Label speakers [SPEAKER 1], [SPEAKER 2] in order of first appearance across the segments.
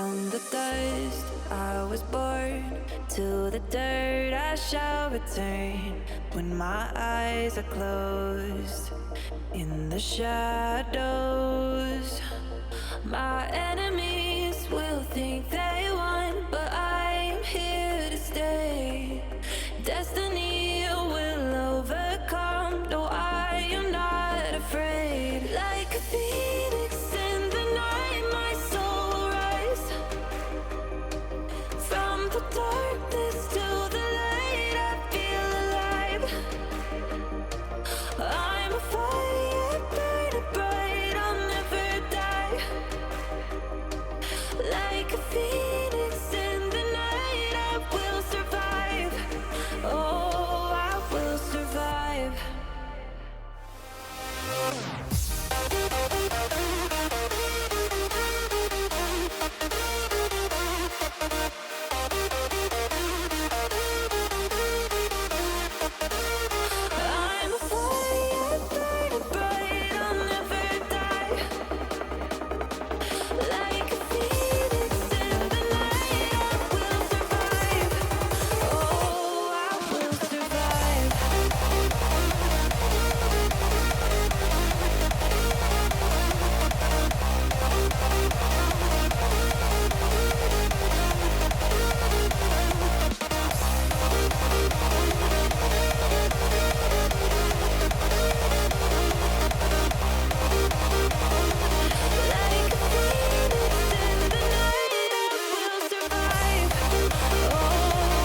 [SPEAKER 1] From the dust I was born, to the dirt I shall return. When my eyes are closed, in the shadows, my enemies will think they won, but I am here to stay. Destiny will overcome, no, I am not afraid. Like a phoenix in the night, my soul will rise. From the darkness to the light, I feel alive. I'm a fire burning bright, I'll never die. Like a phoenix in the night, I will survive. Oh, I will survive. I'm a fire burning bright, I'll never die. Like a phoenix in the night, I will survive. Oh, I will survive. Like a phoenix in the night, I will survive. Oh,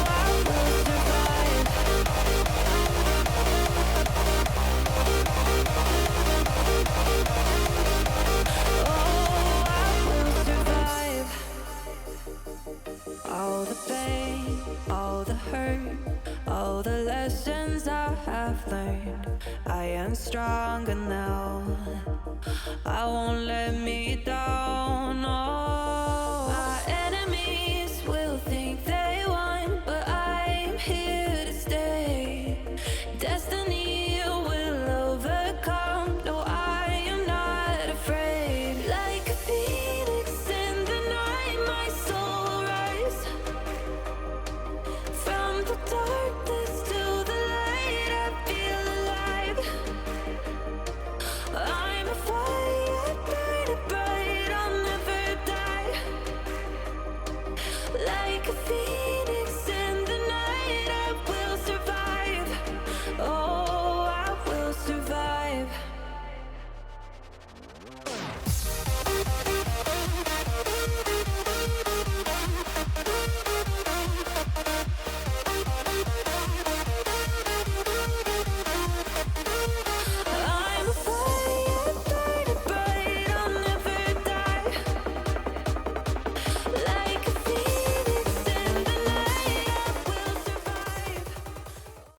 [SPEAKER 1] I will survive. Oh, I will survive. All the pain, all the hurt, all the lessons I have learned, I am stronger now. I won't let me die.